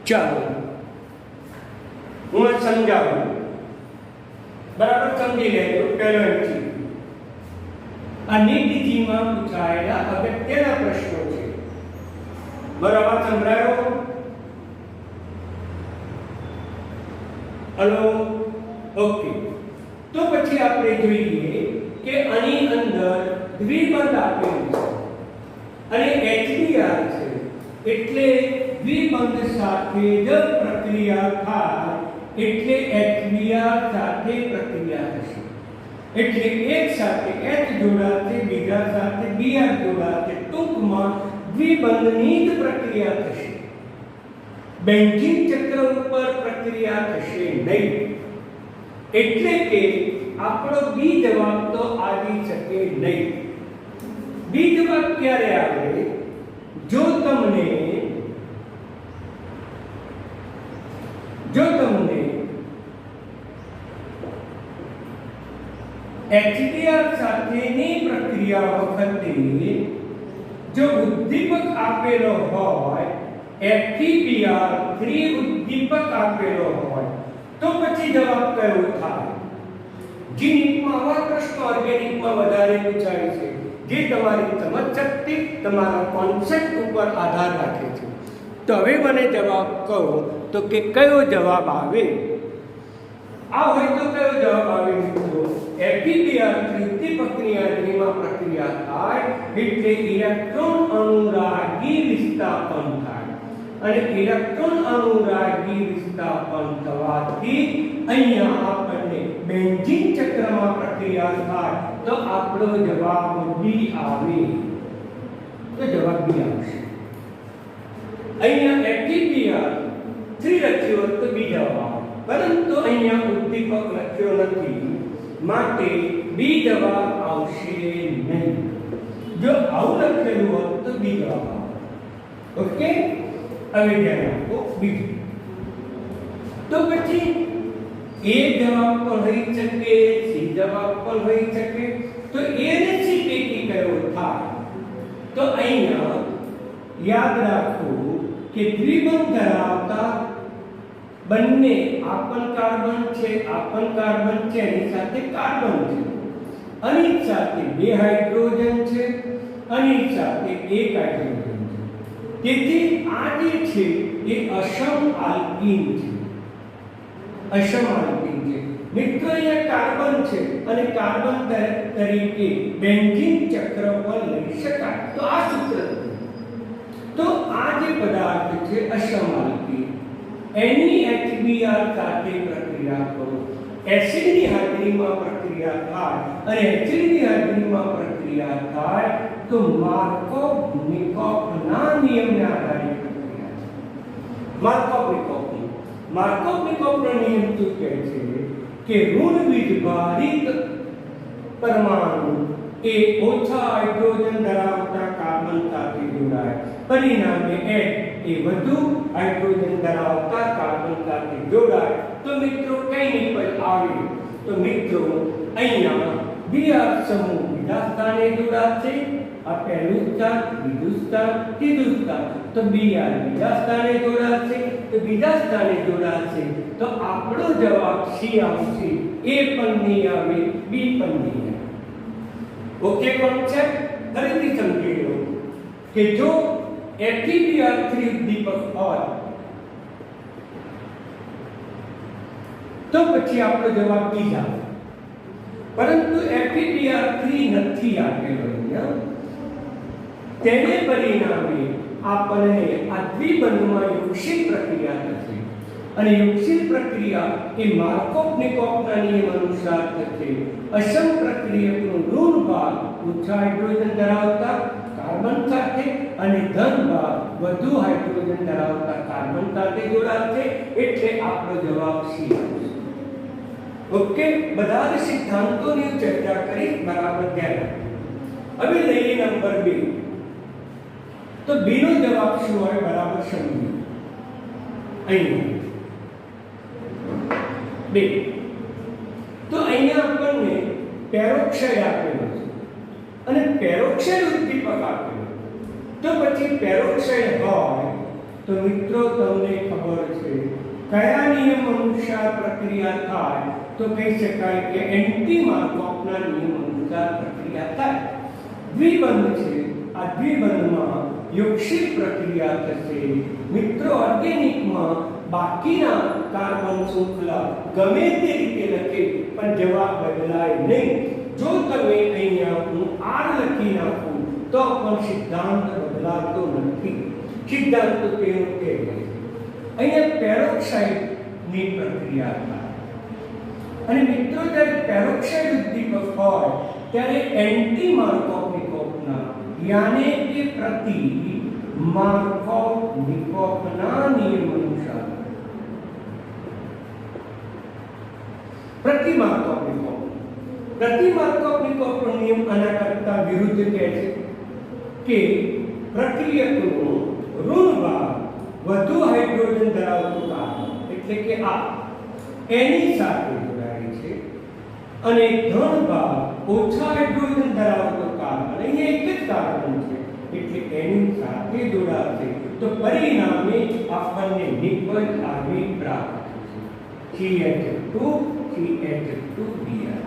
ચાલો હું સમજાવું, બરાબર સમજી લેજો. પહેલો એમસી આ નીતિજીમાં પૂછાયેલા અગત્યના પ્રશ્નો છે. બરાબર સંભળાયો? Hello, okay. તો પછી આપણે જોઈએ કે આની અંદર દ્વિબંધ આપેલું છે અને HBr છે, એટલે દ્વિબંધ સાથે જ પ્રક્રિયા થાય એટલે HBr સાથે પ્રક્રિયા થશે. એટલે એક સાથે H જોડાશે, બીજા સાથે Br જોડાશે. ટૂંકમાં દ્વિબંધની જ પ્રક્રિયા થશે. બેન્ઝીન ચક્ર ઉપર પ્રક્રિયા થશે નહીં. એટલે કે આપણો બી જવાબ તો આવી શકે નહીં. બી જવાબ ક્યારે આવે? જો તમને HBr સાથેની પ્રક્રિયા વખતે જો ઉદ્દીપક આપેલો હોય, FeBr3 ઉદ્દીપક આપેલો હોય, તો પછી જવાબ કયો થાય? જીનિકમાં આવા પ્રશ્નો ઓર્ગેનિકમાં વધારે પૂછાય છે, જે તમારી સમજશક્તિ, તમારા કોન્સેપ્ટ ઉપર આધાર રાખે છે. તો હવે મને જવાબ કહો તો કે કયો જવાબ આવે? આ હોય તો કયો જવાબ આવે મિત્રો? FeBr3 ઉદ્દીપકની હાજરીમાં પ્રક્રિયા થાય એટલે ઇલેક્ટ્રોન અનુરાગી વિસ્થાપન થાય, અને ઇલેક્ટ્રોન અનુરાગી વિસ્થાપન થવાથી અહીંયા આપણને બેન્ઝીન ચક્રમાં પ્રક્રિયા થાય, તો આપણો જવાબ બી આવે. તો જવાબ બી આવશે. અહીંયા FeBr3 લખ્યો હોત તો બી જવાબ આવે, પરંતુ અહીંયા ઉદ્દીપક લખ્યો નથી, માટે બી જવાબ આવશે નહીં. જો આવું લખેલું હોત તો બી જવાબ આવે. ઓકે, હવે ધ્યાન આપો. બીજું તો પછી એ જવાબ પણ હોઈ શકે, સી જવાબ પણ હોઈ શકે. તો એ ને સી પૈકી કયો થાય? તો અહીંયા યાદ રાખો કે દ્વિબંધ ધરાવતા બંને આપન કાર્બન છે, એની સાથે કાર્બન છે, આની સાથે બે હાઇડ્રોજન છે, આની સાથે એક હાઇડ્રોજન છે. તેથી આ જે છે એ અસમ આલ્કીન છે. અસમ આલ્કીન છે મિત્રો. અહીંયા કાર્બન છે અને કાર્બન તરીકે બેન્ઝીન ચક્ર પર લઈ શકાય. તો આ સૂત્ર છે. તો આ જે પદાર્થ છે અસમ આલ્કીન, એની HBr સાથે પ્રક્રિયા કરો, એસિડની હાજરીમાં પ્રક્રિયા થાય, અને એસિડની હાજરીમાં પ્રક્રિયા થાય તો માર્કોવ-નિકોફના નિયમને આધારે પ્રક્રિયા છે. માર્કોવ-નિકોફનો નિયમ શું કહે છે કે ઋણ વીજભારિત પરમાણુ એ ઓછા હાઇડ્રોજન ધરાવતા કાર્બન સાથે જોડાય, પરિણામે H એ વધુ હાઇડ્રોજન ધરાવતા કાર્બન સાથે જોડાય. તો મિત્રો કઈ નિપજ આવે? તો મિત્રો અહીંયા Br સમૂહ બીજા સ્થાને જોડાશે. આ પહેલું સ્થાન, બીજું સ્થાન, ત્રીજું સ્થાન. તો Br બીજા સ્થાને જોડાશે, તો બીજા સ્થાને જોડાશે. તો આપણો જવાબ સી આવશે. એ પણ નહીં આવે, બી પણ નહીં આવે. ઓકે કોન્સેપ્ટ ફરીથી સમજી લો કે જો FeBr3 ઉદ્દીપક હોય તો પછી આપણો જવાબ બી આવે, પરંતુ FeBr3 નથી આપેલો અહીંયા. તેને પરિણામે આપણને આ દ્વિબંધમાં યુગશીલ પ્રક્રિયા થશે, અને યુગશીલ પ્રક્રિયા એ માર્કોવ-નિકોફના નિયમ અનુસાર થશે. અસમ પ્રક્રિયકનો ઋણ ભાગ ઓછા હાઇડ્રોજન ધરાવતા કાર્બન સાથે અને ધન ભાગ વધુ હાઇડ્રોજન ધરાવતા કાર્બન સાથે જોડાશે. એટલે આપણો જવાબ સી આવશે. ઓકે, બધા જ સિદ્ધાંતોની ચર્ચા કરી, બરાબર ધ્યાન. હવે લઈએ નંબર 2. તો બી નો જવાબ શું હોય? બરાબર સમજો. અહીંયા 2. તો અહીંયા આપણને પેરોક્સાઇડ આપેલો છે અને પેરોક્સાઇડ ઉદ્દીપક આપેલો. તો પછી પેરોક્સાઇડ હોય તો મિત્રો તમને ખબર છે કયા નિયમ અનુસાર પ્રક્રિયા થાય તો કહી શકાય કે એન્ટી માર્કોવના નિયમ અનુસાર પ્રક્રિયા થાય. દ્વિબંધ છે, આ દ્વિબંધમાં યોગશીલ પ્રક્રિયા થશે. મિત્રો ઓર્ગેનિકમાં બાકીના કાર્બન શૃંખલા ગમે તે રીતે લખે પણ જવાબ બદલાય નહીં. જો તમે અહીંયા હું R લખી નાખું તો પણ સિદ્ધાંત બદલાતો નથી. સિદ્ધાંત તો તેનો તે અહીંયા પેરોક્સાઇડની પ્રક્રિયા થાય. અને મિત્રો જ્યારે પેરોક્સાઇડ ઉદ્દીપક હોય ત્યારે એન્ટી માર્કોવ-નિકોવના યાને કે પ્રતિ માર્કોવ-નિકોવના નિયમ અનુસાર પ્રતિ માર્કોવ-નિકોવનો નિયમ આના કરતા વિરુદ્ધ કહે છે કે પ્રક્રિયકનો ઋણ ભાગ વધુ હાઇડ્રોજન ધરાવતું કાર્બન એટલે કે આ એની સાથે જોડાય છે અને ધન ભાગ ઓછા હાઇડ્રોજન ધરાવતો કાર્બન અહીંયા એક જ કાર્બન છે એટલે એની સાથે જોડાશે તો પરિણામે આપણને નિકલ આર્મી પ્રાપ્ત થશે. CH2CH2Br.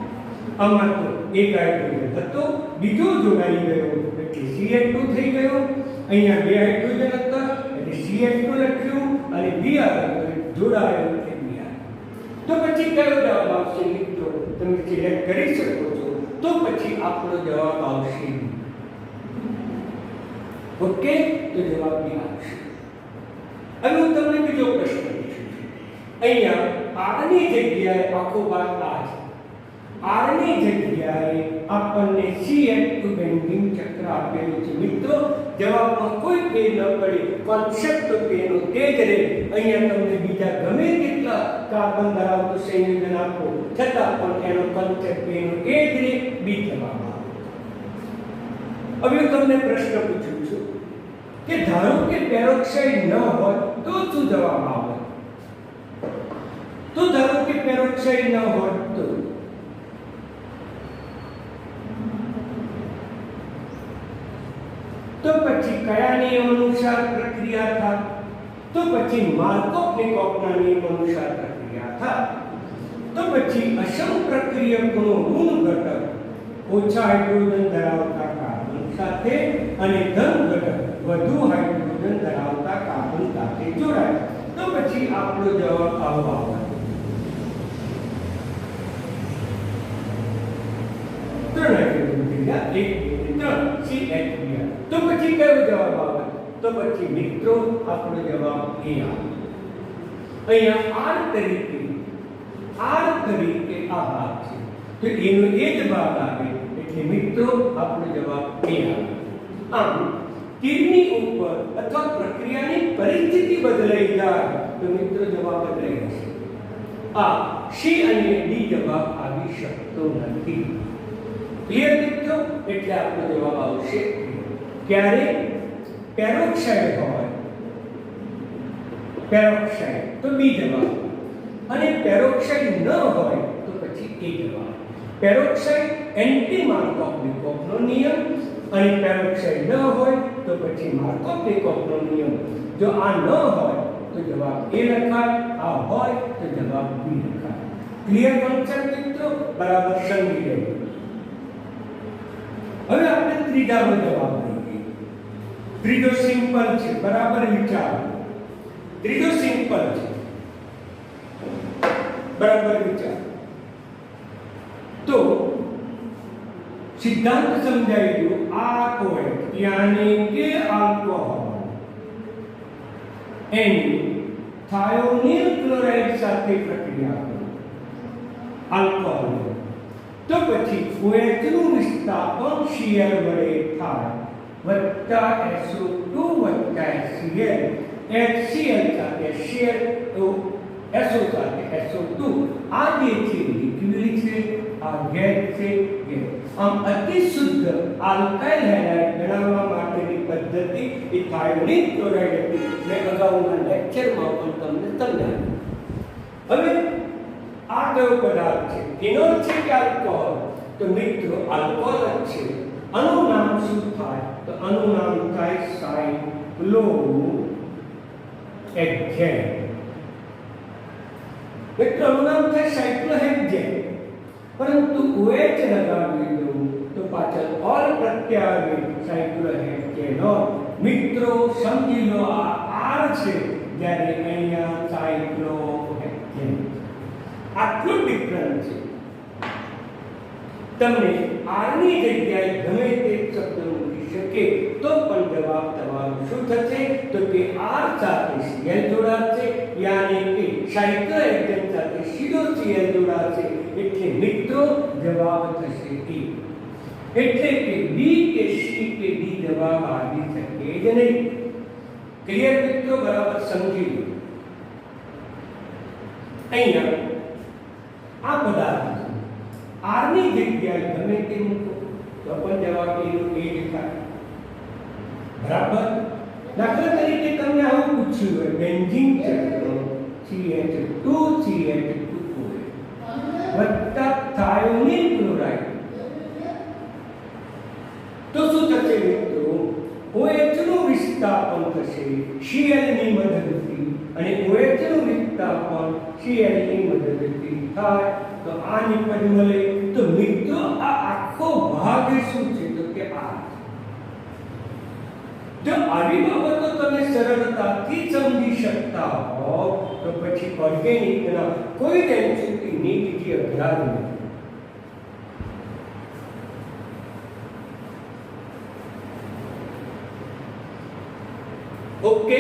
આમાં તો એક હાઇડ્રોજન હતો, બીજો જોડાઈ ગયો એટલે CH2 થઈ ગયો. અહીંયા બે હાઇડ્રોજન હતા એટલે CH2 લખ્યું અને Br જોડાયો એટલે Br. તો પછી કયો જવાબ આવશે મિત્રો? તમે સિલેક્ટ કરી શકો છો. તો પછી આપણો જવાબ આવશે ઓકે, તો જવાબ બી આવશે. હવે હું તમને બીજો પ્રશ્ન પૂછું. અહીંયા આરની જગ્યાએ આખો ભાગ આ છે. આરની જગ્યાએ આપણને CH2 બેન્ડિંગ ચક્ર આપેલું છે. મિત્રો જવાબમાં કોઈ ફેર ન પડે, કોન્સેપ્ટ તો તેનો તે જ રહે. અહીંયા તમને બીજા ગમે કેટલા કાર્બન ધરાવતું સંયોજન આપો છતાં પણ એનો કોન્સેપ્ટ તેનો એ જ રહે. બી જવાબ આવે. હવે હું તમને પ્રશ્ન પૂછું છું કે ધારો કે પેરોક્સાઇડ ન હોય તો શું જવાબ આવે? તો ધારો કે પેરોક્સાઇડ ન હોય તો પછી કયા નિયમ અનુસાર પ્રક્રિયા થાય? તો પછી માર્કોવ-નિકોવના નિયમ અનુસાર પ્રક્રિયા થાય. તો પછી અસમ પ્રક્રિયકનો ઋણ ઘટક ઓછા હાઇડ્રોજન ધરાવતા કાર્બન સાથે અને ધન ઘટક વધુ હાઇડ્રોજન ધરાવતા કાર્બન સાથે જોડાય. તો પછી આપણો જવાબ આવો આવે. તો પછી કયો જવાબ આવે? તો પછી મિત્રો આપણો જવાબ એ આવે. અહીંયા R તરીકે આ ભાગ છે તો એનો એ જ ભાગ આવે એટલે મિત્રો આપણો જવાબ એ આવે. આમ તીરની ઉપર અથવા પ્રક્રિયાની પરિસ્થિતિ બદલાઈ જાય તો મિત્રો જવાબ બદલાઈ જશે. આ C અને D જવાબ આવી શકતો નથી. ક્લિયર મિત્રો? એટલે આપણો જવાબ આવશે ક્યારે પેરોક્સાઇડ હોય તો બી જવાબ, અને પેરોક્સાઇડ ન હોય તો પછી એ જવાબ. પેરોક્સાઇડ એન્ટી માર્કોવ-નિકોવનો નિયમ અને પેરોક્સાઇડ ન હોય તો પછી માર્કોવ-નિકોવનો નિયમ. જો આ ન હોય તો જવાબ એ લખાય, આ હોય તો જવાબ બી લખાય. ક્લિયર કોન્સેપ્ટ મિત્રો? બરાબર સમજી ગયો. હવે આપણે ત્રીજાનો જવાબ લઈએ. ત્રીજો સિમ્પલ છે, બરાબર વિચારો. ત્રીજો સિમ્પલ છે, બરાબર વિચારો. તો સિદ્ધાંત સમજાઈ ગયો. આ કોઈ યાની કે આલ્કોહોલ એની થાયોનિલ ક્લોરાઇડ સાથે પ્રક્રિયા કરો આલ્કોહોલ, તો પછી OH નું વિસ્થાપન શીયર વડે થાય વત્તા SO2 વત્તા HCl. HCl સાથે શીયર તો SO સાથે SO2. આ જે છે લિક્વિડ છે, આ ગેસ છે. આમ અતિ શુદ્ધ આલ્કાઇલ હેલાઇડ બનાવવા માટેની પદ્ધતિ એ થાયોનિલ ક્લોરાઇડ હતી. મેં અગાઉના લેક્ચરમાં પણ તમને સમજાવ્યું. હવે આ કયો પદાર્થ છે? ફિનોલ છે કે આલ્કોહોલ? તો મિત્રો આલ્કોહોલ જ છે. આનું નામ શું થાય? તો આનું નામ થાય સાયક્લોહેક્સેન. हेक्सेन मित्रों नाम थे साइक्लोहेक्सेन परंतु OH लगावी दो तो पाचल और प्रत्यावे साइक्लोहेक्सेन मित्रों समझी लो आर छे જ્યારે અહીંયા સાયક્લોહેક્સેન આટલું ડિફરન્સ છે તમને આર ની જગ્યાએ ગમે તે શબ્દ મૂકી શકે તો પણ જવાબ તમારો શું થશે તો કે આર સાથે સીએલ જોડાશે યાની કે સાયક્લોહેક્સેન સાથે સીધો સીએલ જોડાશે એટલે મિત્રો જવાબ થશે એ એટલે કે બી કે સી કે ડી જવાબ આવી શકે જ નહીં क्लियर मित्रों बराबर समझी लो અહીંયા આ પદાર્થ આર ની જગ્યાએ ગમે તે મૂકો તો પણ જવાબ એનો એ જ થાય બરાબર દાખલા તરીકે તમને આવું પૂછ્યું હોય બેન્ઝીન ચક્ર CH2CH2 વત્તા થાયોનિલ ક્લોરાઇડ તો શું થશે મિત્રો OH નું વિસ્થાપન થશે Cl ની મદદથી અને OH નું વિસ્થાપન Cl ની મદદથી થાય તો આ નિપજ મળે તો મિત્રો આ આખો ભાગ શું છે તો કે આ જો આવી બાબતો તમે સરળતાથી સમજી શકતા હો તો પછી ઓર્ગેનિકના કોઈ ડેન્સિટી નીચે અઘરા નથી ओके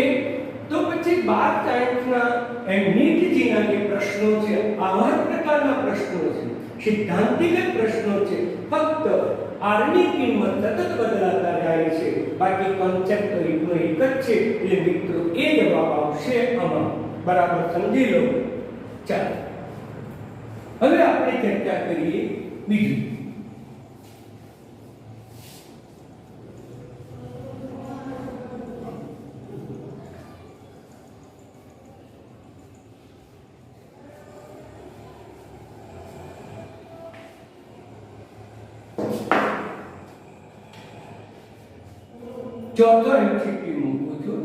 तो પછી 12 સાયન્સના નીટ જીના જે પ્રશ્નો છે આવા પ્રકારના પ્રશ્નો છે સિદ્ધાંતિક પ્રશ્નો છે ફક્ત આર ની કિંમત સતત બદલાતા જાય છે બાકી કોન્સેપ્ટ તો એકનો એક જ છે એટલે મિત્રો એ જવાબ આવશે આમાં બરાબર સમજી લો ચાલો હવે આપણે ચર્ચા કરીએ બીજું चौथा एमसीक्यू મૂકું છું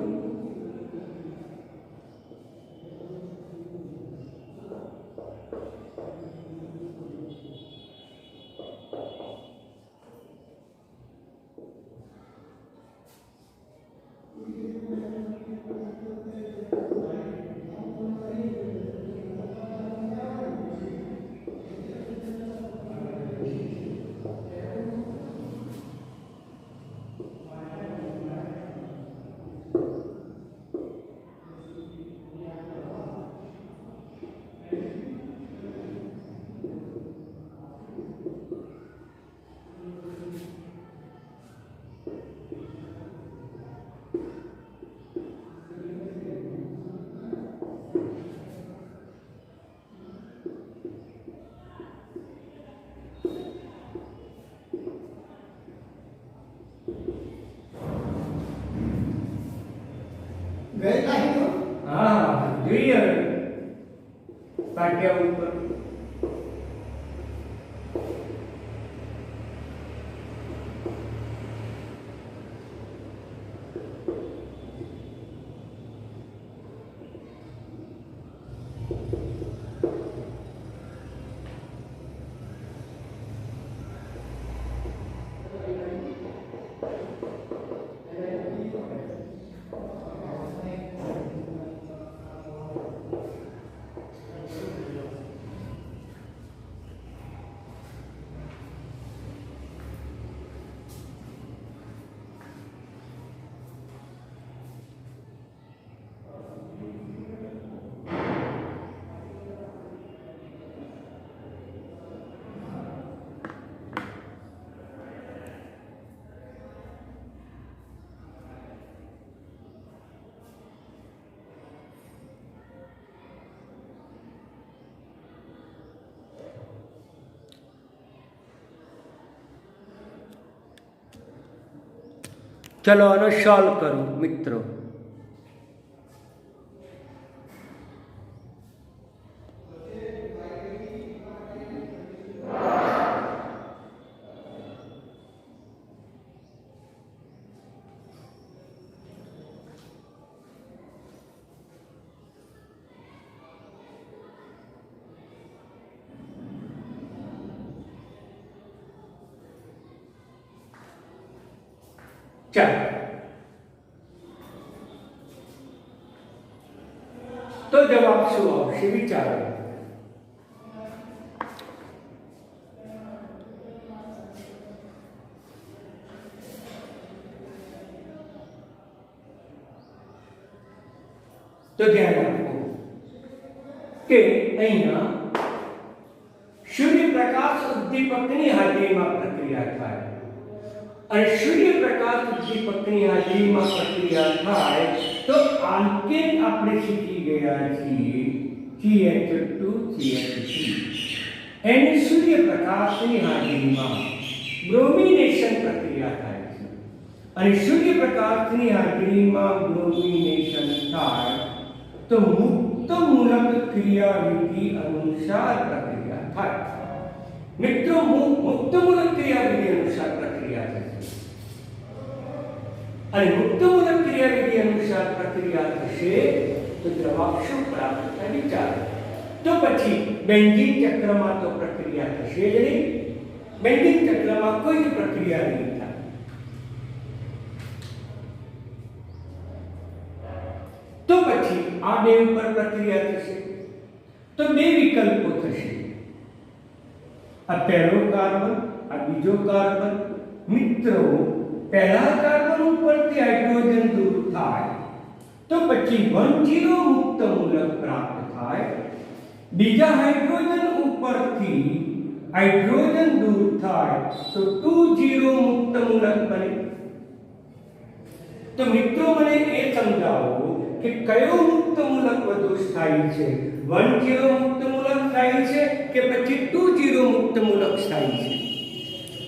જોઈએ પાટિયા ઉપર चलो आनो सॉल्व करो मित्रों ચાલો તો જવાબ શું આવશે વિચારો. તો ધ્યાન રાખો કે અહીંયા સૂર્યપ્રકાશ ઉદ્દીપકની હાજરીમાં પ્રક્રિયા થાય અને સૂર્યપ્રકાશ ઉદ્દીપકની હાજરીમાં પ્રક્રિયા થાય તો આલ્કેન આપણે શીખી ગયા છીએ CH2CH3 એની સૂર્યપ્રકાશની હાજરીમાં બ્રોમિનેશન પ્રક્રિયા થાય છે અને સૂર્યપ્રકાશની હાજરીમાં બ્રોમિનેશન થાય તો મુક્ત મૂલક ક્રિયાવિધિ અનુસાર પ્રક્રિયા થાય. મિત્રો મુક્ત મૂલક ક્રિયાવિધિ અનુસાર પ્રક્રિયા થશે અને મુક્ત મૂલક ક્રિયાવિધિ અનુસાર પ્રક્રિયા થશે તો જવાબ શું પ્રાપ્ત થાય વિચારો. તો પછી બેન્ઝીન ચક્રમાં તો પ્રક્રિયા થશે જ નહીં. બેન્ઝીન ચક્રમાં કોઈ પ્રક્રિયા નહીં થાય. તો પછી આ બે ઉપર પ્રક્રિયા થશે તો બે વિકલ્પો થશે. આ પહેલો કાર્બન, આ બીજો કાર્બન. મિત્રો પહેલા કાર્બન ઉપરથી હાઇડ્રોજન દૂર થાય તો પછી 10 મુક્ત મૂલક પ્રાપ્ત થાય. બીજા હાઇડ્રોજન ઉપરથી હાઇડ્રોજન દૂર થાય તો 20 મુક્ત મૂલક બને. તો મિત્રો મને એ સમજાવો કે કયો મુક્ત મૂલક વધુ સ્થાયી છે, 10 મુક્ત મૂલક સ્થાયી છે કે પછી 20 મુક્ત મૂલક સ્થાયી છે?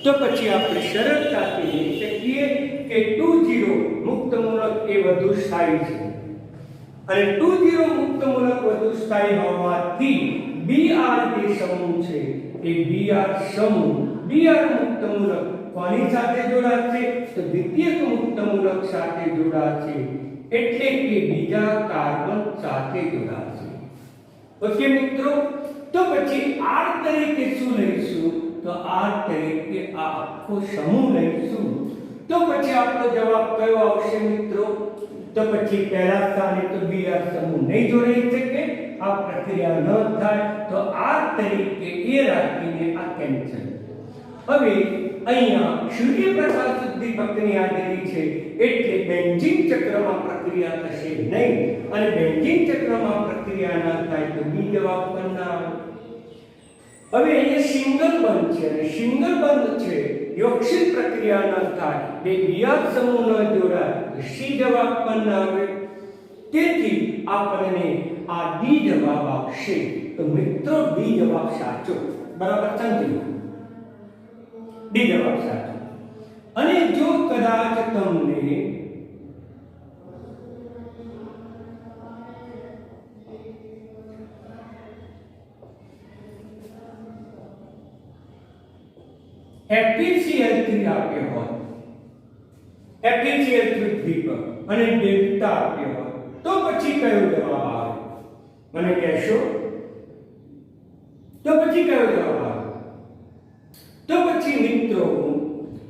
તો પછી આપણે સરળતાથી લઈ શકીએ કે 20 મુક્ત મૂલક એ વધુ સ્થાયી છે અને 20 મુક્ત મૂલક વધુ સ્થાયી હોવાથી Br જે સમૂહ છે એ Br સમૂહ Br મુક્ત મૂલક કોની સાથે જોડાશે? તો દ્વિતીયક મુક્ત મૂલક સાથે જોડાશે એટલે કે બીજા કાર્બન સાથે જોડાશે. ઓકે મિત્રો, તો પછી R તરીકે શું લઈશું? તો R તરીકે આ આખો સમૂહ લઈશું. તો પછી આપણો જવાબ કયો આવશે મિત્રો? તો પછી પહેલા સ્થાને તો Br સમૂહ નહીં જોડાઈ શકે, આ પ્રક્રિયા ન થાય તો R તરીકે એ રાખીને આ કેન્સલ. હવે અહીંયા સૂર્યપ્રકાશ ઉદ્દીપકની હાજરી છે એટલે બેન્ઝીન ચક્રમાં પ્રક્રિયા થશે નહીં અને બેન્ઝીન ચક્રમાં પ્રક્રિયા ન થાય તો બી જવાબ પણ ના આવે. હવે અહીંયા સિંગલ બંધ છે અને સિંગલ બંધ છે, યોગશીલ પ્રક્રિયા ન થાય, બે Br સમૂહ ન જોડાય તો સી જવાબ પણ ના આવે. તેથી આપણને આ ડી જવાબ આવશે. તો મિત્રો ડી જવાબ સાચો. બરાબર સમજી? ડી જવાબ સાચો. અને જો કદાચ તમને FeCl3 આપ્યો હોય, FeCl3 દ્વીપક અને ડેલ્ટા આપ્યો હોય તો પછી કયો જવાબ આવે? મને કહેશો? તો પછી કયો જવાબ આવે? તો પછી મિત્રો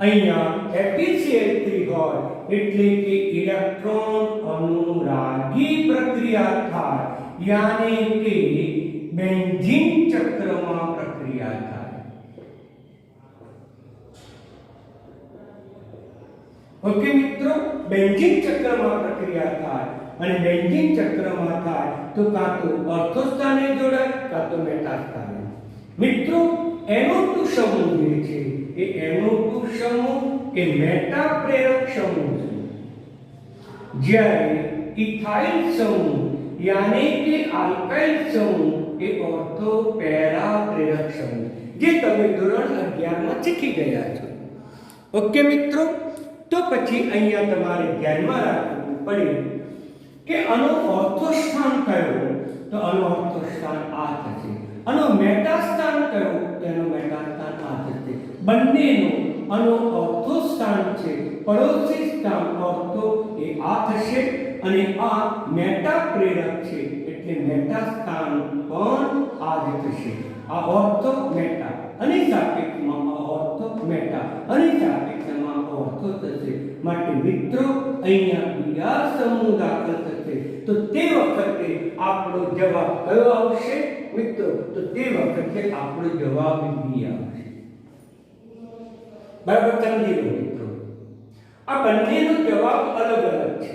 અહીંયા FeCl3 હોય એટલે કે ઇલેક્ટ્રોન અનુરાગી પ્રક્રિયા થાય, યાની કે બેન્ઝીન ચક્રમાં પ્રક્રિયા થાય. ઓકે મિત્રો, બેન્ઝીન ચક્રમાં પ્રક્રિયા થાય અને બેન્ઝીન ચક્રમાં થાય તો કાં તો ઓર્થો સ્થાને જોડાય કાં તો મેટા સ્થાને. મિત્રો NO2 સમૂહ જે છે એ NO2 સમૂહ એ મેટા પ્રેરક સમૂહ છે, જ્યારે ઇથાઇલ સમૂહ યાની કે આલ્કાઇલ સમૂહ એ ઓર્થો પેરા પ્રેરક સમૂહ જે તમે ધોરણ 11 માં શીખી ગયા છો. ઓકે મિત્રો, તો પછી અહીંયા તમારે ધ્યાનમાં રાખવું પડે કે આનો ઓર્થો સ્થાન કયો? તો આનો ઓર્થો સ્થાન આ થશે. આનો મેટા સ્થાન કયો? તો એનો મેટા સ્થાન આ થશે. બંનેનો આનો ઓર્થો સ્થાન છે, પડોશી સ્થાન ઓર્થો એ આ થશે અને આ મેટા પ્રેરક છે એટલે મેટા સ્થાન પણ આ જ થશે. આ ઓર્થો મેટા અને સાપેક્ષમાં આ ઓર્થો મેટા અને સાપેક્ષમાં ઓર્થો થશે. માટે મિત્રો અહીંયા બીજા સમૂહ દાખલ થશે તો તે વખતે આપણો જવાબ કયો આવશે મિત્રો? તો તે વખતે આપણો જવાબ બી આવશે. બરાબર સમજી લો મિત્રો, આ બંનેનો જવાબ અલગ અલગ છે.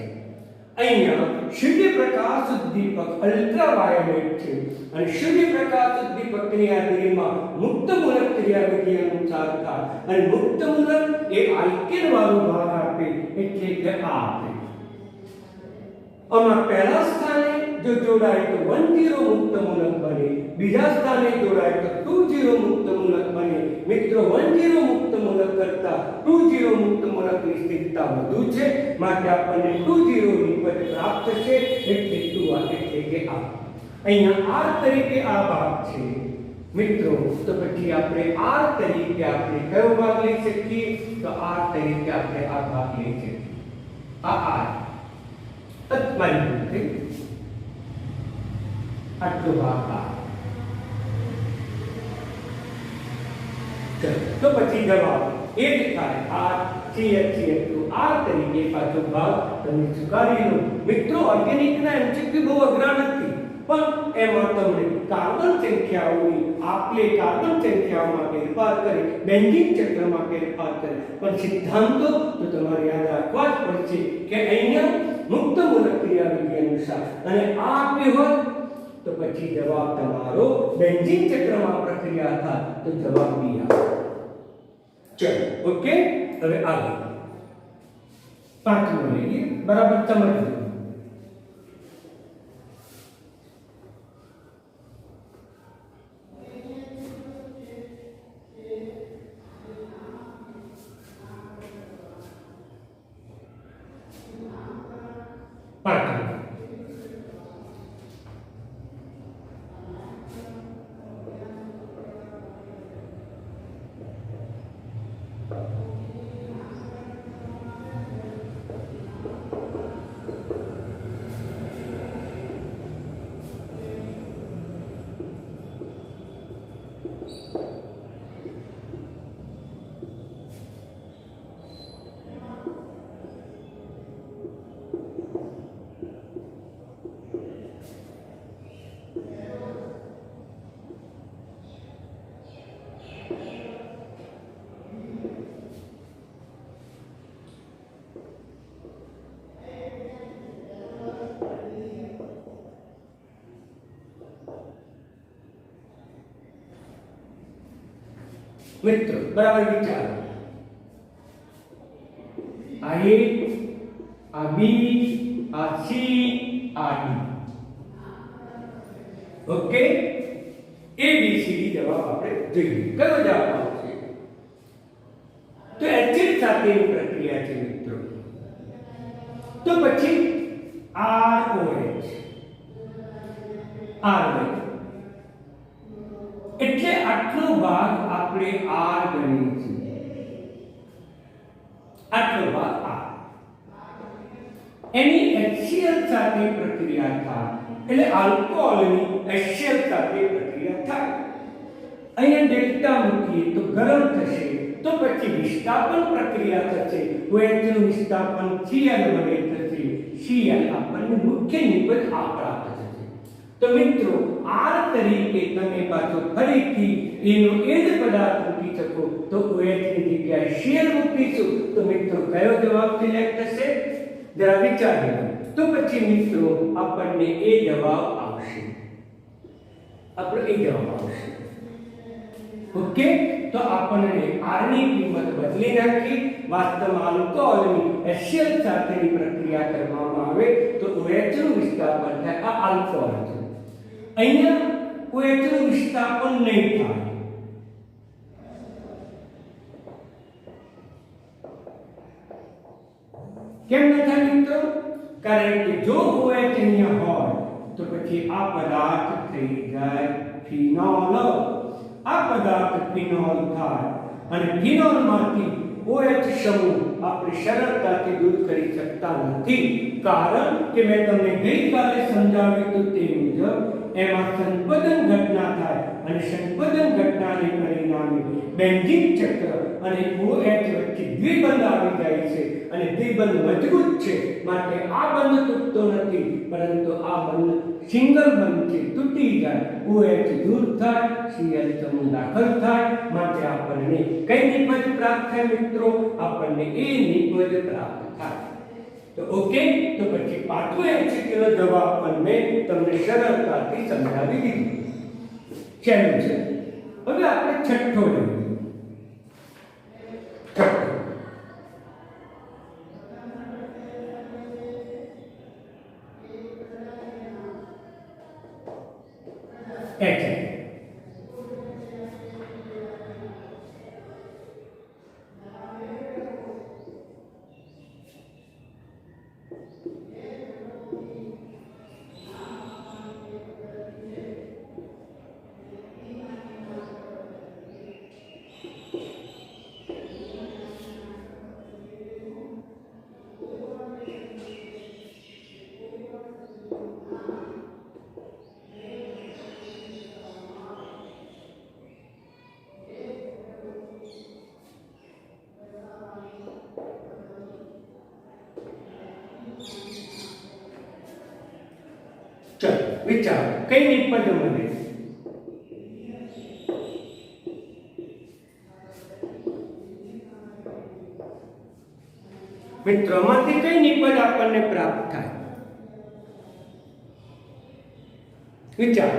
અહીંયા સૂર્યપ્રકાશ ઉદ્દીપક અલ્ટ્રાવાયોલેટ છે અને સૂર્યપ્રકાશ ઉદ્દીપકની હાજરીમાં મુક્ત મૂલક ક્રિયાવિધિ અનુસાર થાય અને મુક્ત મૂલક એ આલ્કેન વાળો ભાગ આપે એટલે કે આ આપે. આમાં પહેલા સ્થાને જો જોડાય તો 10 મુક્ત મૂલક બને, બીજા સ્થાને જોડાય તો 20 મુક્ત મૂલક બને. મિત્રો 10 મુક્ત મૂલક કરતા 20 મુક્ત મૂલકની સ્થિરતા વધુ છે, માટે આપણને 20 ની પદ પ્રાપ્ત થશે એટલે 2 એટલે કે આ. અહીંયા r તરીકે આ ભાગ છે મિત્રો, તો પછી આપણે r તરીકે આપણે કયો ભાગ લઈ શકીએ? તો r તરીકે આપણે આ ભાગ લઈ શકીએ. આ r તત્માની ભૂલ આટલો ભાગ આ. તો પછી જવાબ એ જ થાય r CH2 r તરીકે પાછો ભાગ તમે સ્વીકારી લો. મિત્રો ઓર્ગેનિકના એમસીક્યુ બહુ અઘરા નથી, પણ એમાં તમને કાર્બન સંખ્યાઓની આપલે કાર્બન સંખ્યાઓમાં ફેરફાર કરે, બેન્ઝીન ચક્રમાં ફેરફાર કરે, પણ સિદ્ધાંતો તો તમારે યાદ રાખવા જ પડશે કે અહીંયા મુક્ત મૂલક ક્રિયાવિધિ અનુસાર અને આ આપ્યું હોત તો પછી જવાબ તમારો બેન્ઝીન ચક્રમાં પ્રક્રિયા થાય તો જવાબ બી આવે. ચલો ઓકે, હવે આગળ પાંચમો લઈએ. બરાબર સમજો. મિત્રો બરાબર વિચારો. આ A, આ B, આ C, આ D. Okay, A B C D જવાબ આપણે જોઈએ. કયો જવાબ આવશે? તો એસિડ સાથેની પ્રક્રિયા છે મિત્રો. તો પછી ROH એટલે આટલો ભાગ આપણે R ગણીએ છીએ. આટલો ભાગ R એની HCl સાથે પ્રક્રિયા થાય એટલે આલ્કોહોલની HCl સાથે પ્રક્રિયા થાય. અહીંયા ડેલ્ટા મૂકીએ તો ગરમ થશે, તો પછી વિસ્થાપન પ્રક્રિયા થશે. OH નું વિસ્થાપન Cl વડે થશે. Cl આપણને મુખ્ય નિપજ આ પ્રાપ્ત થશે. તો મિત્રો R તરીકે તમે પાછો ફરીથી એનો એ જ પદાર્થ મૂકી શકો તો OH ની જગ્યાએ Cl મૂકીશું તો મિત્રો કયો જવાબ સિલેક્ટ થશે? જરા વિચારો. તો પછી મિત્રો આપણને એ જવાબ આવશે. આપણો એ જવાબ આવશે. ઓકે, તો આપણને R ની કિંમત બદલી નાખી. વાસ્તવમાં આલ્કોહોલની HCl સાથેની પ્રક્રિયા કરવામાં આવે તો OH નું વિસ્થાપન થાય. આ આલ્કોહોલ છે. અહીંયા OH નું વિસ્થાપન નહીં થાય. કેમ ન થાય મિત્રો? કારણ કે જો OH અહીંયા હોય તો પછી આ પદાર્થ થઈ જાય ફિનોલ. આ પદાર્થ ફિનોલ થાય અને ફિનોલમાંથી OH સમૂહ આપણે સરળતાથી દૂર કરી શકતા નથી. કારણ કે મેં તમને ગઈકાલે સમજાવ્યું હતું તે મુજબ એમાં સંપદન ઘટના થાય અને સંપદન ઘટનાને પરિણામે બેન્ઝીન ચક્ર અને OH વચ્ચે દ્વિબંધ આવી જાય છે અને દ્વિબંધ મજબૂત છે, માટે આ બંધ તૂટતો નથી, પરંતુ આ બંધ સિંગલ બંધ છે, તૂટી જાય, OH દૂર થાય, Cl સમૂહ દાખલ થાય, માટે આપણને કઈ નિપજ પ્રાપ્ત થાય મિત્રો? આપણને એ નિપજ પ્રાપ્ત થાય. તો ઓકે, તો પછી પાછું MCQ નો જવાબ પણ મેં તમને સરળતાથી સમજાવી દીધું. ચાલો છે, હવે આપણે છઠ્ઠો લઈએ. છઠ્ઠો चलो विचार कई निपज मळे मित्रोમાંથી કઈ નિપજ આપણને પ્રાપ્ત થાય? વિચાર.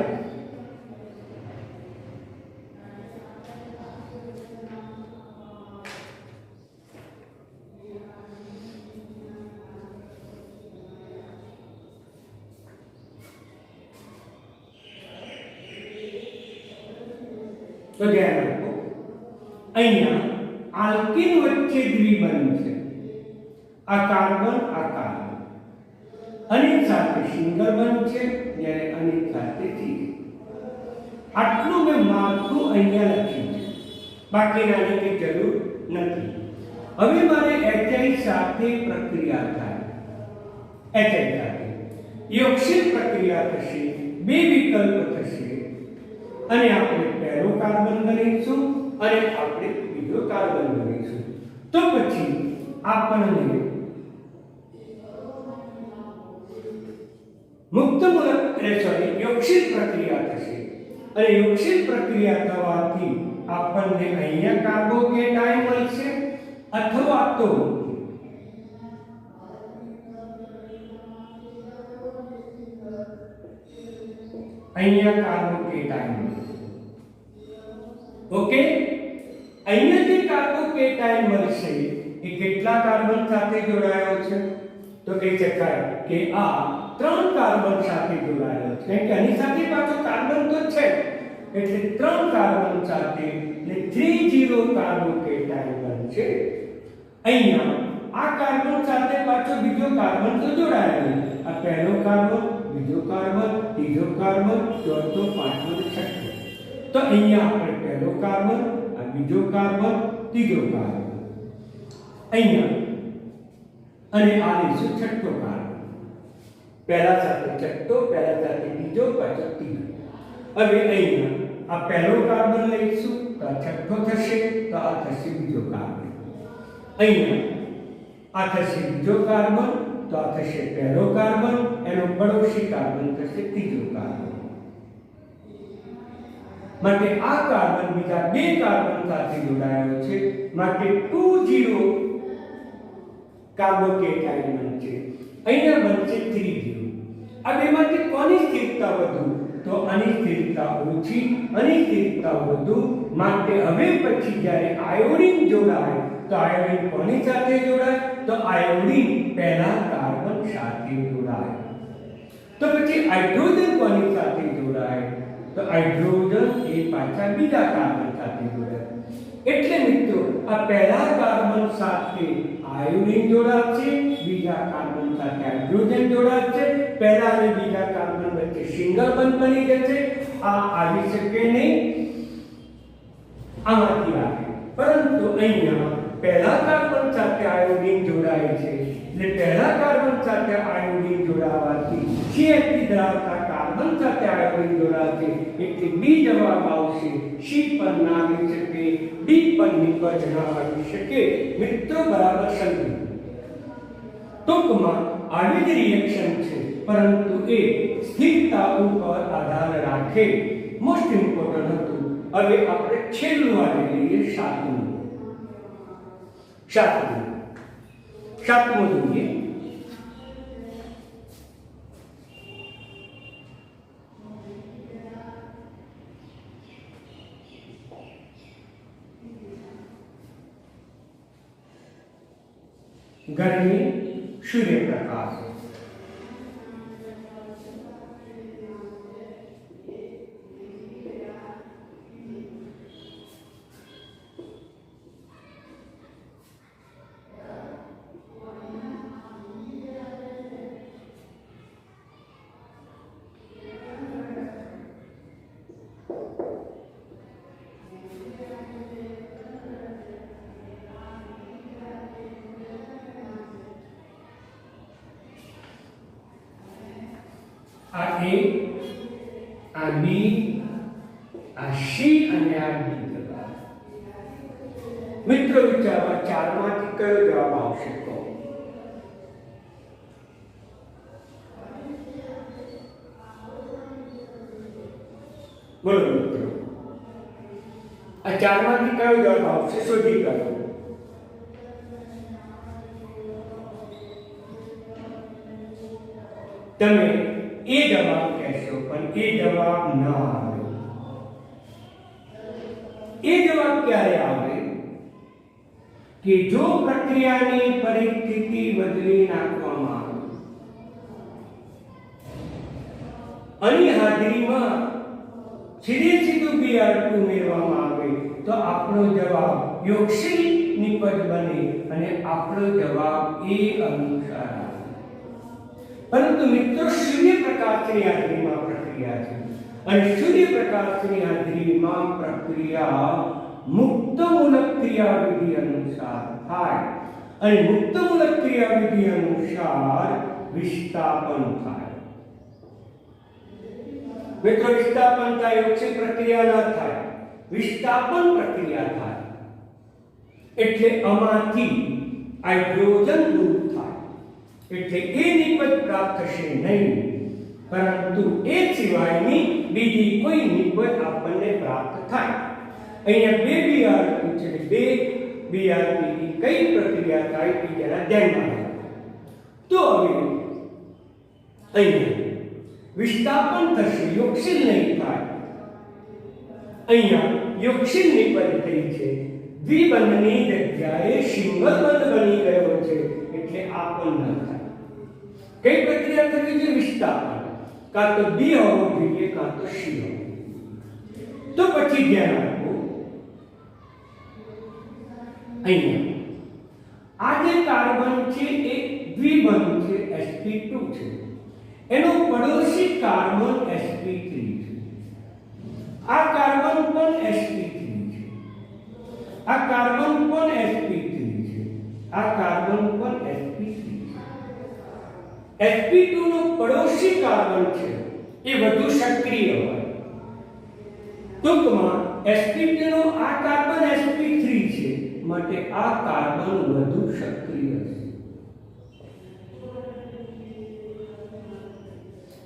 तो ध्यान रखो, અહીંયા આલ્કીન વચ્ચે દ્વિબંધ છે, આ કાર્બન અને સાથે સિંગલ બંધ છે, જ્યારે અને સાથે સિંગલ. આટલું મેં માળખું અહીંયા લખ્યું છે, બાકીનાની કઈ જરૂર નથી. હવે મારે HI સાથે પ્રક્રિયા થાય, HI સાથે યોગશીલ પ્રક્રિયા થશે, બે વિકલ્પ થશે, અને આપણે પહેલો કાર્બન ગણીશું અને આપણે બીજો કાર્બન ગણીશું. તો પછી આપણને મુક્ત મૂલક યોગશીલ પ્રક્રિયા થશે, અને યોગશીલ પ્રક્રિયા થવાથી આપણને અહીંયા કાર્બોકેટાઇન મળશે, અથવા તો અહીંયા કાર્બોકેટાઇન. ઓકે, અહીંયા જે કાર્બોકેટાઇન મળશે એ કેટલા કાર્બન સાથે જોડાયો છે? તો કહી શકાય કે આ 3 કાર્બન સાથે જોડાયેલો છે, કારણ કે આની સાથે પાછો કાર્બન તો છે, એટલે 3 કાર્બન સાથે એટલે 30 કાર્બોકેટાઇન બનશે. અહીંયા આ કાર્બન સાથે પાછો બીજો કાર્બન તો જોડાયેલો, આ પહેલો કાર્બન, બીજો કાર્બન, ત્રીજો કાર્બન, ચોથો, પાંચમો, છઠ્ઠો. તો અહીંયા આપણે પહેલો કાર્બન, આ બીજો કાર્બન, ત્રીજો કાર્બન અહીંયા, અને આ લઈશું છઠ્ઠો કાર્બન. પહેલા સાથે છઠ્ઠો, પહેલા સાથે બીજો, પાછો ત્રીજો. હવે અહીંયા આ પહેલો કાર્બન લઈશું તો આ છઠ્ઠો થશે, તો આ થશે બીજો કાર્બન. અહીંયા આ થશે બીજો કાર્બન, તો આ થશે પહેલો કાર્બન, એનો પડોશી કાર્બન થશે ત્રીજો કાર્બન. માટે આ કાર્બન બીજા બે કાર્બન સાથે જોડાયેલો છે, માટે 20 કાર્બોકેટાઇન બનશે. અહીંયા બનશે 30. આ બેમાંથી કોની સ્થિરતા વધુ? તો આની સ્થિરતા ઓછી, આની સ્થિરતા વધુ. માટે હવે પછી જ્યારે આયોડિન જોડાય તો આયોડિન કોની સાથે જોડાય? તો આયોડિન પહેલા કાર્બન સાથે જોડાય. તો પછી હાઇડ્રોજન કોની સાથે જોડાય? તો હાઇડ્રોજન એ પાછા બીજા કાર્બન સાથે જોડાય. એટલે મિત્રો આ પહેલા કાર્બન સાથે આયોડિન જોડાશે, બીજા કાર્બન સાથે હાઇડ્રોજન જોડાશે, પહેલા અને બીજા કાર્બન વચ્ચે સિંગલ બંધ બની જશે. આ આવી શકે નહીં, આમાંથી આવે, પરંતુ અહીંયા પહેલા કાર્બન સાથે આયોડિન જોડાય છે, એટલે પહેલા કાર્બન સાથે આયોડિન જોડાવાથી CH3 ધરાવતા કાર્બન કાર્બન સાથે આયોડિન જોડાશે એટલે બી જવાબ આવશે. સી પર ના આવી શકે, ડી પર નિપજ ના આવી શકે. મિત્રો બરાબર સમજો. ટૂંકમાં આવી જ રિએક્શન છે પરંતુ એ સ્થિરતા ઉપર આધાર રાખે. મોસ્ટ ઇમ્પોર્ટન્ટ હતું. હવે આપણે છેલ્લું આવી લઈએ સાતમું. સાતમું જોઈએ. गर्मी सूर्य प्रकाश. आ ए आ बी आ सी અને આ ડી જવાબ. મિત્રો વિચારવા ચારમાંથી કયો જવાબ આવશે? તો બોલો મિત્રો, આ ચારમાંથી કયો જવાબ આવશે? શોધી કાઢો. તમે એ જવાબ કહેશો પણ એ જવાબ ના આવે. એ જવાબ ક્યારે આવે કે જો પ્રક્રિયાની પરિસ્થિતિ બદલી નાખવામાં આવે અને હાજરીમાં સીધું Br2 ઉમેરવામાં આવે તો આપણો જવાબ યોગશીલ નિપજ બને અને આપણો જવાબ એ અનુસાર આવે. પરંતુ મિત્રો સૂર્યપ્રકાશની હાજરીમાં પ્રક્રિયા છે અને સૂર્યપ્રકાશની હાજરીમાં પ્રક્રિયા મુક્તમૂલક ક્રિયાવિધિ અનુસાર થાય અને મુક્તમૂલક ક્રિયાવિધિ અનુસાર વિસ્થાપન થાય. મિત્રો વિસ્થાપન થાય, યોગશીલ પ્રક્રિયા ન થાય, વિસ્થાપન પ્રક્રિયા થાય એટલે આમાંથી હાઇડ્રોજન દૂર થાય એટલે એ નિપજ પ્રાપ્ત થશે નહીં, પરંતુ એ સિવાયની બીજી કોઈ નિપજ આપણને પ્રાપ્ત થાય. અહીંયા બે Br2 છે, બે Br2 ની કઈ પ્રક્રિયા થાય એ જરા ધ્યાનમાં રાખો. તો હવે અહીંયા વિસ્થાપન થશે, યોગશીલ નહીં થાય. અહીંયા યોગશીલ નિપજ થઈ છે, દ્વિબંધની જગ્યાએ સિંગલ બંધ બની ગયો છે એટલે આ પણ ન થાય. કઈ પ્રક્રિયા થવી છે? વિસ્થાપન. કાં તો બી હોવો જોઈએ કાં તો સી હોવો જોઈએ. તો પછી ધ્યાન રાખો, અહીંયા આ જે કાર્બન છે એ દ્વિબંધ છે, sp2 છે. એનો પડોશી કાર્બન sp3 છે. આ કાર્બન પણ sp3 છે. આ કાર્બન પણ sp3 છે. આ કાર્બન પણ sp3 છે. sp2 નો પડોશી કાર્બન છે એ વધુ સક્રિય હોય. ટૂંકમાં sp2 નો આ કાર્બન sp3 છે માટે આ કાર્બન વધુ સક્રિય છે.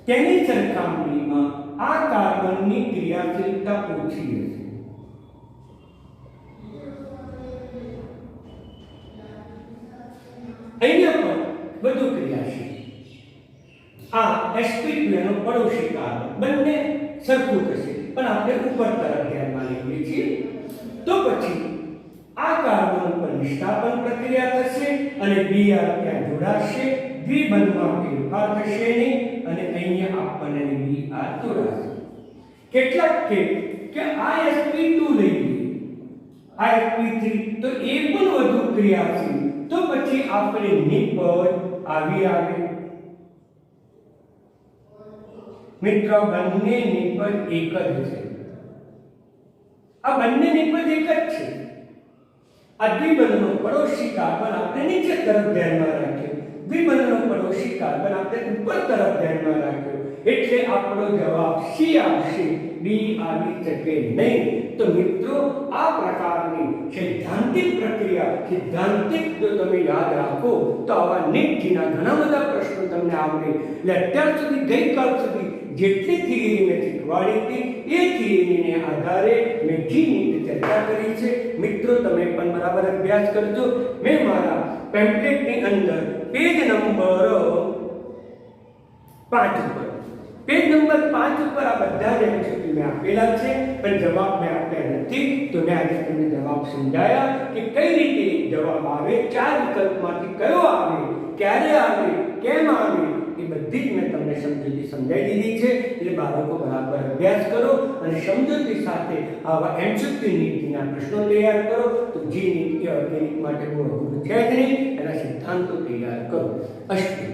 તેની સરખામણીમાં આ કાર્બનની ક્રિયાશીલતા ઓછી હશે. અહીંયા પણ વધુ ક્રિયાશીલ. આ sp2 નો પડોશી કાર્બન બંને સરખું થશે પણ આપણે ઉપર તરફ ધ્યાનમાં લઈએ છીએ. તો પછી આ કાર્બન પર વિસ્થાપન પ્રક્રિયા થશે અને Br ત્યાં જોડાશે, દ્વિબંધમાં ફેરફાર થશે નહીં અને અહીંયા આપણને Br જોડાશે. કેટલાક કે આ sp2 લઈએ, આ sp3 તો એ પણ વધુ ક્રિયાશીલ. તો પછી આપણે નિપજ આવી આવે. મિત્રો બંને નિપજ એક જ છે. આ બંને નિપજ એક જ છે. આ દ્વિબંધનો પડોશી કાર્બન આપણે નીચે તરફ ધ્યાનમાં રાખ્યો, દ્વિબંધનો પડોશી કાર્બન આપણે ઉપર તરફ ધ્યાનમાં રાખ્યો એટલે આપણો જવાબ સી આવશે, બી આવી શકે નહીં. તો મિત્રો આ પ્રકારની સૈદ્ધાંતિક પ્રક્રિયા, સિદ્ધાંતિક જો તમે યાદ રાખો તો આવા નીટજીના ઘણા બધા પ્રશ્નો તમને આવડે. એટલે અત્યાર સુધી ગઈકાલ સુધી જેટલી થિયરી મેં શીખવાડી હતી એ થિયરીને આધારે મેં જીની ચર્ચા કરી છે. મિત્રો તમે પણ બરાબર અભ્યાસ કરજો. મેં મારા પેમ્પલેટની અંદર પેજ નંબર 5 ઉપર આ બધા જ એમસીક્યુ મેં આપેલા છે, પણ જવાબ મેં આપ્યા નથી. તો મેં આજે તમને જવાબ સમજાયા કે કઈ રીતે જવાબ આવે, 4 વિકલ્પમાંથી કયો આવે, ક્યારે આવે, કેમ આવે, એ બધી જ મેં તમને સમજૂતી સમજાવી દીધી છે. એટલે બાળકો બરાબર અભ્યાસ કરો અને સમજૂતી સાથે આવા એમસીક્યુ નીતિના પ્રશ્નો તૈયાર કરો. તો જે નીતિ ઓર્ગેનિક માટે બહુ અઘરું છે જ નહીં, એના સિદ્ધાંતો તૈયાર કરો. અસ્તુ.